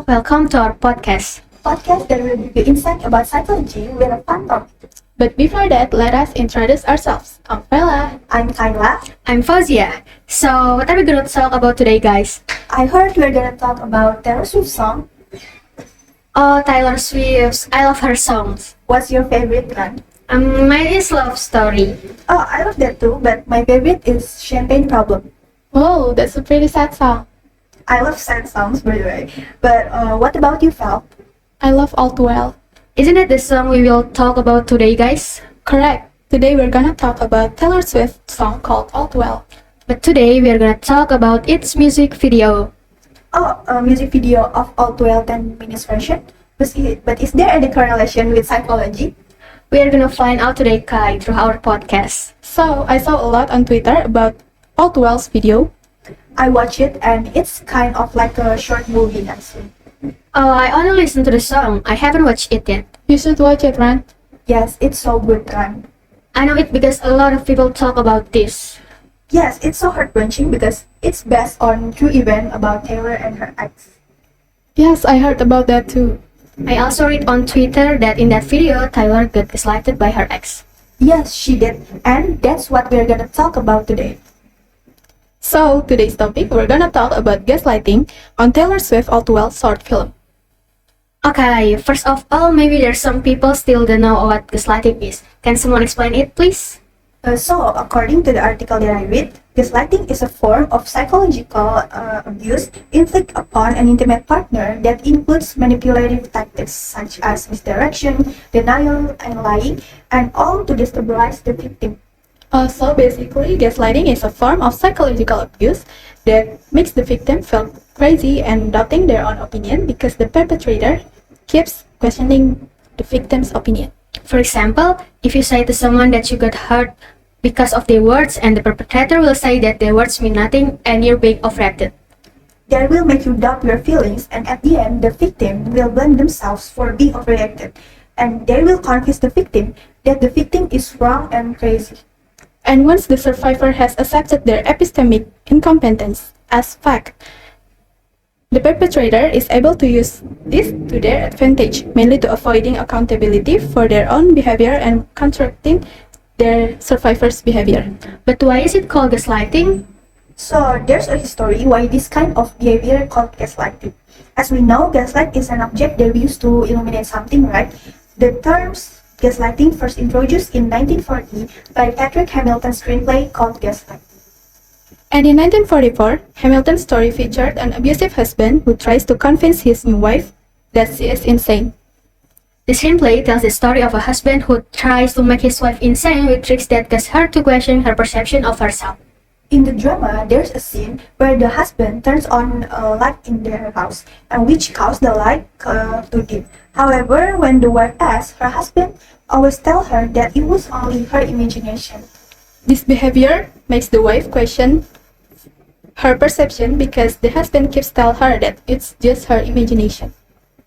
welcome to our podcast that will give you insight about psychology with a fun topic. But before that, let us introduce ourselves. I'm Kayla. I'm Kayla. I'm Fauziah. So, what are we going to talk about today, guys? I heard we're gonna talk about Taylor Swift song. Oh, Taylor Swift. I love her songs. What's your favorite one? Mine is Love Story. Oh, I love that too, but my favorite is Champagne Problem. Whoa, that's a pretty sad song. I love sad songs, by the way. But what about you, Val? I love All Too Well. Isn't it the song we will talk about today, guys? Correct. Today we're gonna talk about Taylor Swift's song called All Too Well. But today we are going to talk about its music video. Oh, a music video of All 10 minutes version. But is there any correlation with psychology? We are going to find out today, Kai, through our podcast. So, I saw a lot on Twitter about All Too Well's video. I watched it and it's kind of like a short movie, actually. Oh, I only listened to the song. I haven't watched it yet. You should watch it, Ran. Yes, it's so good, Ran. I know it because a lot of people talk about this. Yes, it's so heart-wrenching because it's based on true event about Taylor and her ex. Yes, I heard about that too. I also read on Twitter that in that video, Taylor got gaslighted by her ex. Yes, she did, and that's what we're gonna talk about today. So, today's topic, we're gonna talk about gaslighting on Taylor Swift All Too Well short film. Okay, first of all, maybe there's some people still don't know what gaslighting is. Can someone explain it, please? So, according to the article that I read, gaslighting is a form of psychological abuse inflicted upon an intimate partner that includes manipulative tactics such as misdirection, denial, and lying, and all to destabilize the victim. So basically, gaslighting is a form of psychological abuse that makes the victim feel crazy and doubting their own opinion because the perpetrator keeps questioning the victim's opinion. For example, if you say to someone that you got hurt because of their words and the perpetrator will say that their words mean nothing and you're being overreacted. That will make you doubt your feelings, and at the end, the victim will blame themselves for being overreacted, and they will convince the victim that the victim is wrong and crazy. And once the survivor has accepted their epistemic incompetence as fact, the perpetrator is able to use this to their advantage, mainly to avoiding accountability for their own behavior and contracting their survivor's behavior. But why is it called gaslighting? So there's a history why this kind of behavior called gaslighting. As we know, gaslight is an object that we use to illuminate something, right? The terms gaslighting first introduced in 1940 by Patrick Hamilton's screenplay called Gaslight. And in 1944, Hamilton's story featured an abusive husband who tries to convince his new wife that she is insane. The screenplay tells the story of a husband who tries to make his wife insane with tricks that cause her to question her perception of herself. In the drama, there's a scene where the husband turns on a light in their house, and which caused the light to dim. However, when the wife asks, her husband always tells her that it was only her imagination. This behavior makes the wife question her perception because the husband keeps telling her that it's just her imagination.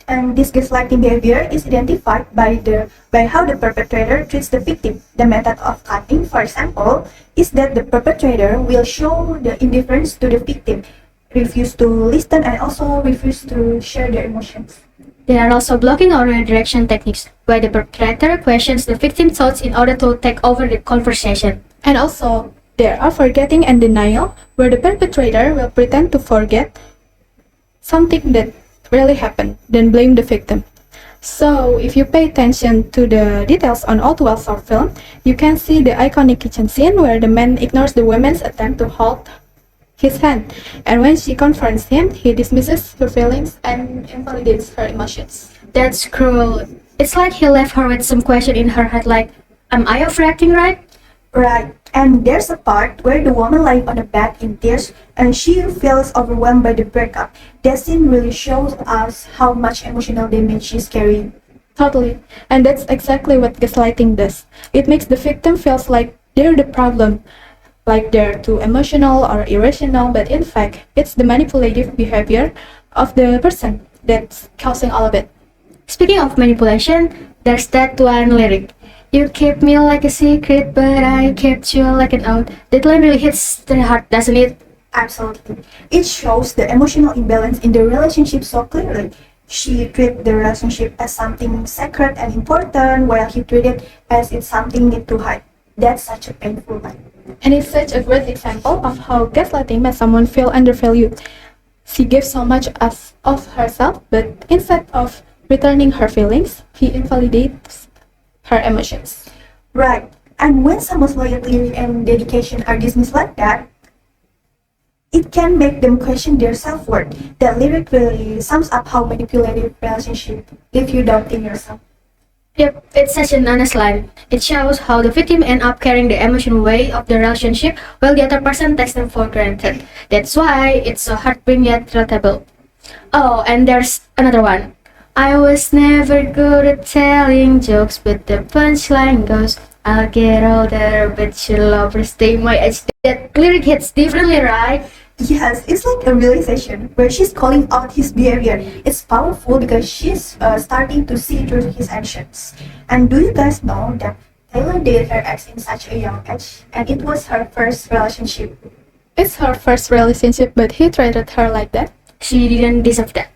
And this gaslighting behavior is identified by how the perpetrator treats the victim. The method of cutting, for example, is that the perpetrator will show the indifference to the victim, refuse to listen, and also refuse to share their emotions. There are also blocking or redirection techniques, where the perpetrator questions the victim's thoughts in order to take over the conversation. And also, there are forgetting and denial, where the perpetrator will pretend to forget something that really happened, then blame the victim. So, if you pay attention to the details on All Too Well short film, you can see the iconic kitchen scene where the man ignores the woman's attempt to hold his hand, and when she confronts him, he dismisses her feelings and invalidates her emotions. That's cruel. It's like he left her with some question in her head like, am I overreacting right? Right, and there's a part where the woman lies on the bed in tears and she feels overwhelmed by the breakup. That scene really shows us how much emotional damage she's carrying. Totally, and that's exactly what gaslighting does. It makes the victim feels like they're the problem, like they're too emotional or irrational, but in fact, it's the manipulative behavior of the person that's causing all of it. Speaking of manipulation, there's that one lyric. You kept me like a secret, but I kept you like an oath. That line really hits the heart, doesn't it? Absolutely. It shows the emotional imbalance in the relationship so clearly. She treated the relationship as something sacred and important, while he treated as it's something need to hide. That's such a painful line. And it's such a great example of how gaslighting makes someone feel undervalued. She gives so much of herself, but instead of returning her feelings, he invalidates her emotions. Right. And when someone's loyalty and dedication are dismissed like that, it can make them question their self-worth. That lyric really sums up how manipulative relationship leave you doubting yourself. Yep, it's such an honest line. It shows how the victim end up carrying the emotional weight of the relationship while the other person takes them for granted. That's why it's so heartbreaking yet relatable. Oh, and there's another one. I was never good at telling jokes, but the punchline goes, I'll get older, but your lovers stay my age. That lyric hits differently, right? Yes, it's like a realization where she's calling out his behavior. It's powerful because she's starting to see through his actions. And do you guys know that Kayla dated her ex in such a young age, and it was her first relationship? It's her first relationship, but he treated her like that. She didn't deserve that.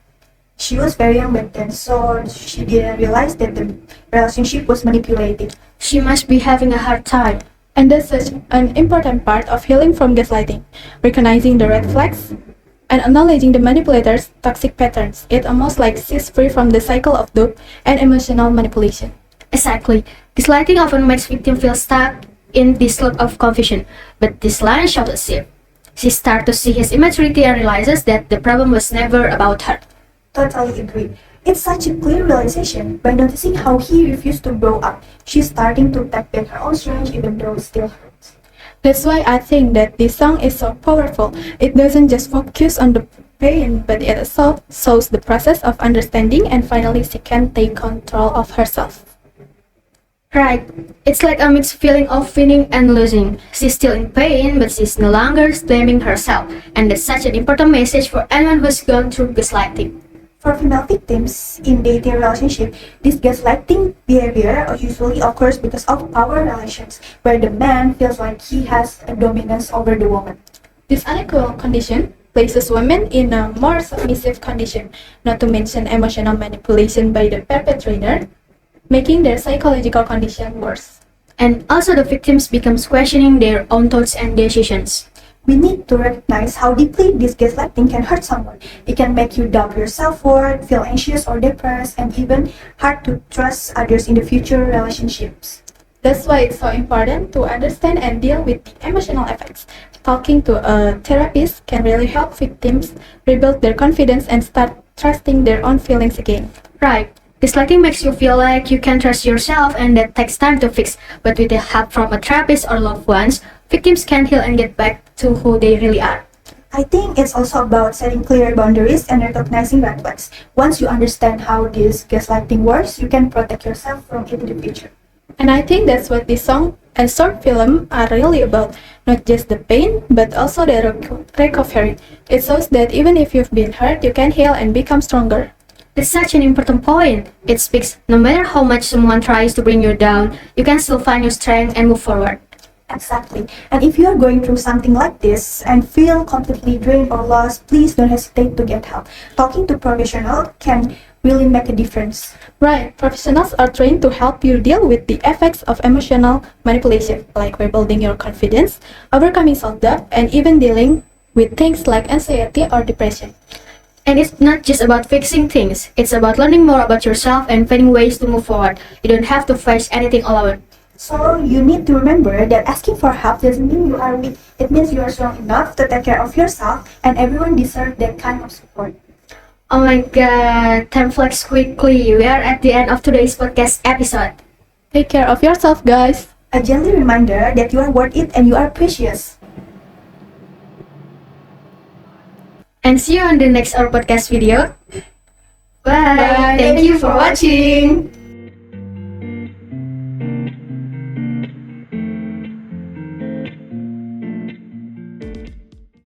She was very young back then, so she didn't realize that the relationship was manipulated. She must be having a hard time. And that's such an important part of healing from gaslighting, recognizing the red flags and acknowledging the manipulator's toxic patterns. It almost like she's free from the cycle of dupe and emotional manipulation. Exactly. Gaslighting often makes victims feel stuck in this loop of confusion, but this line shows a shift. She starts to see his immaturity and realizes that the problem was never about her. Totally agree. It's such a clear realization. By noticing how he refused to grow up, she's starting to take back her own strength even though it still hurts. That's why I think that this song is so powerful. It doesn't just focus on the pain, but it also shows the process of understanding and finally she can take control of herself. Right. It's like a mixed feeling of winning and losing. She's still in pain, but she's no longer blaming herself. And that's such an important message for anyone who's gone through gaslighting. For female victims in dating relationship, this gaslighting behavior usually occurs because of power relations, where the man feels like he has a dominance over the woman. This unequal condition places women in a more submissive condition, not to mention emotional manipulation by the perpetrator, making their psychological condition worse. And also the victims becomes questioning their own thoughts and decisions. We need to recognize how deeply this gaslighting can hurt someone. It can make you doubt your self-worth, feel anxious or depressed, and even hard to trust others in the future relationships. That's why it's so important to understand and deal with the emotional effects. Talking to a therapist can really help victims rebuild their confidence and start trusting their own feelings again. Right. Gaslighting makes you feel like you can trust yourself and that takes time to fix. But with the help from a therapist or loved ones, victims can heal and get back to who they really are. I think it's also about setting clear boundaries and recognizing red flags. Once you understand how this gaslighting works, you can protect yourself from it in the future. And I think that's what this song and short film are really about. Not just the pain, but also the recovery. It shows that even if you've been hurt, you can heal and become stronger. That's such an important point. It speaks no matter how much someone tries to bring you down, you can still find your strength and move forward. Exactly. And if you are going through something like this and feel completely drained or lost, please don't hesitate to get help. Talking to a professional can really make a difference. Right, professionals are trained to help you deal with the effects of emotional manipulation, like rebuilding your confidence, overcoming self-doubt, and even dealing with things like anxiety or depression. And it's not just about fixing things, it's about learning more about yourself and finding ways to move forward. You don't have to face anything alone. So you need to remember that asking for help doesn't mean you are weak. It means you are strong enough to take care of yourself, and everyone deserves that kind of support. Oh my god, time flies quickly. We are at the end of today's podcast episode. Take care of yourself, guys. A gentle reminder that you are worth it and you are precious. And see you on the next our podcast video. Bye. Bye. Thank you for watching.